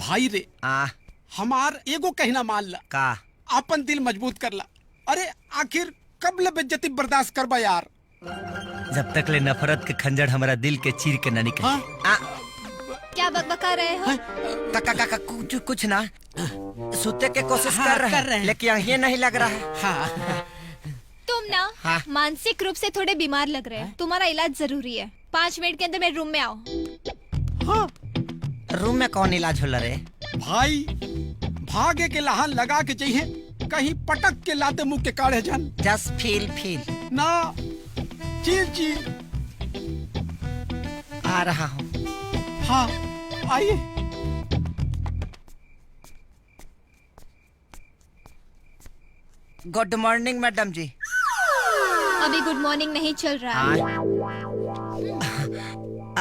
भाई रे हमार एगो कहना मान ला का अपन दिल मजबूत कर ला। अरे आखिर कब ले बेइज्जती बर्दाश्त करबा यार। जब तक ले नफरत के खंजर हमारा दिल के चीर के न निकले। क्या बकबका रहे हो? काका कुछ ना, सोते के कोशिश कर रहे हैं लेकिन ये नहीं लग रहा है। तुम ना मानसिक रूप से थोड़े बीमार लग रहे हैं, तुम्हारा इलाज जरूरी है। 5 मिनट के अंदर मेरे रूम में आओ। रूम में कौन इलाज हो रे? भाई भागे के लहान लगा के चाहिए, कहीं पटक के लाते मुंह के काढ़े जन। जस्ट फील ना चीर आ रहा हूँ। हाँ आइए। गुड मॉर्निंग मैडम जी। अभी गुड मॉर्निंग नहीं चल रहा है।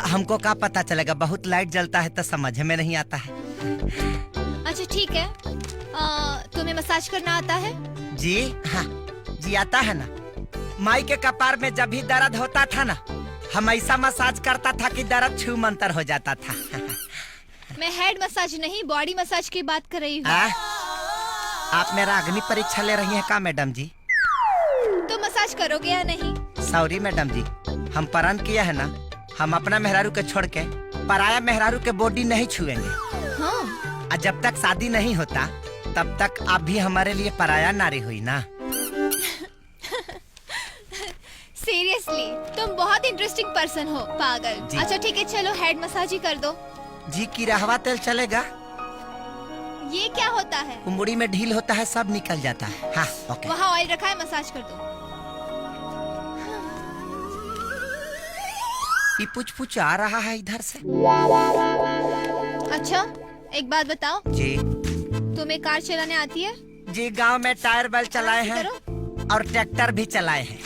हमको क्या पता चलेगा, बहुत लाइट जलता है तो समझ में नहीं आता है। अच्छा ठीक है, तुम्हें मसाज करना आता है? जी हाँ जी आता है ना। माई के कपार में जब भी दर्द होता था ना, हम ऐसा मसाज करता था कि दर्द छू मंतर हो जाता था। मैं हेड मसाज नहीं बॉडी मसाज की बात कर रही हूँ। आप मेरा अग्नि परीक्षा ले रही हैं का मैडम जी? तो मसाज करोगे या नहीं? सॉरी मैडम जी, हम प्रण किया है ना, हम अपना मेहरारू के छोड़ के पराया मेहरारू के बॉडी नहीं छुएंगे। हाँ। और जब तक शादी नहीं होता तब तक आप भी हमारे लिए पराया नारी हुई ना। सीरियसली तुम बहुत इंटरेस्टिंग पर्सन हो पागल। अच्छा ठीक है चलो हेड मसाज ही कर दो। जी की रहवा तेल चलेगा? ये क्या होता है? उंगली में ढील होता है, सब निकल जाता है। हाँ ओके। वहाँ ऑयल रखा है, मसाज कर दो। ये पुछ आ रहा है इधर से। अच्छा एक बात बताओ जी, तुम्हें कार चलाने आती है? जी गांव में टायर बेल चलाए हैं और ट्रैक्टर भी चलाए हैं।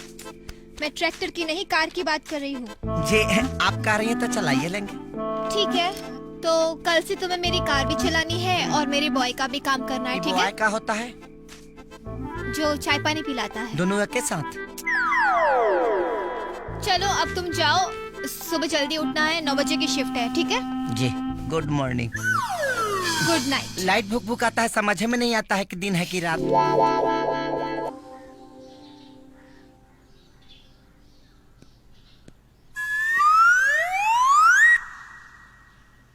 मैं ट्रैक्टर की नहीं कार की बात कर रही हूँ। जी आप कह रही हैं तो चलाइए लेंगे। ठीक है तो कल से तुम्हें मेरी कार भी चलानी है और मेरे बॉय का भी काम करना है। ठीक है? बॉय का होता है जो चाय पानी पिलाता है। दोनों एक साथ। चलो अब तुम जाओ, सुबह जल्दी उठना है, 9 बजे की शिफ्ट है। ठीक है जी good morning. Good night. Light भुक भुक आता है, समझ में नहीं आता है कि दिन है कि रात।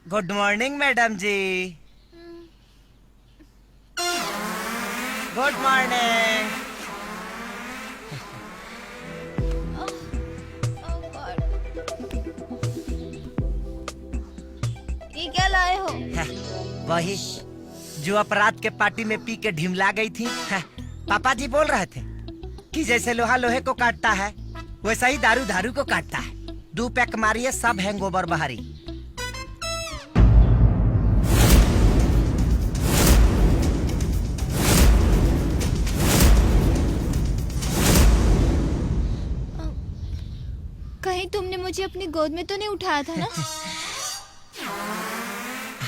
गुड मॉर्निंग मैडम जी। Good morning. ये क्या लाए हो? वही जो अपराध के पार्टी में पी के ढिमला गई थी। पापा जी बोल रहे थे कि जैसे लोहा लोहे को काटता है वैसा ही दारू दारू को काटता है। 2 पैक मारिए सब हैंगओवर बाहरी। कहीं तुमने मुझे अपनी गोद में तो नहीं उठाया था ना?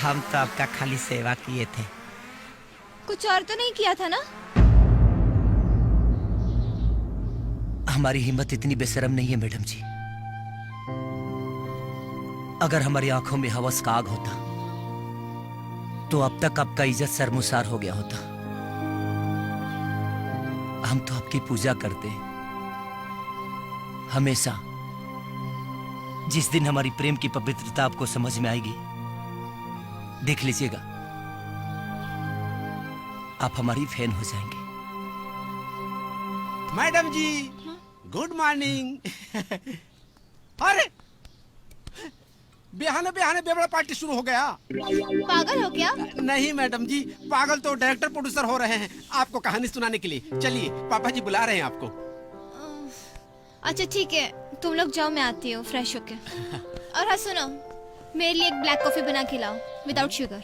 हम तो आपका खाली सेवा किए थे, कुछ और तो नहीं किया था ना? हमारी हिम्मत इतनी बेशरम नहीं है मैडम जी। अगर हमारी आंखों में हवस का आग होता तो अब तक आपका इज्जत शर्मसार हो गया होता। हम तो आपकी पूजा करते हमेशा। जिस दिन हमारी प्रेम की पवित्रता आपको समझ में आएगी, देख लीजिएगा आप हमारी फैन हो जाएंगे। मैडम जी गुड मॉर्निंग। अरे बिहाने बिहाने बेबड़ा पार्टी शुरू हो गया। पागल हो क्या? नहीं मैडम जी, पागल तो डायरेक्टर प्रोड्यूसर हो रहे हैं आपको कहानी सुनाने के लिए। चलिए पापा जी बुला रहे हैं आपको। अच्छा ठीक है तुम लोग जाओ, मैं आती हूँ फ्रेश होके। और हाँ सुनो, मेरे लिए एक ब्लैक कॉफी बना के लाओ विदाउट शुगर।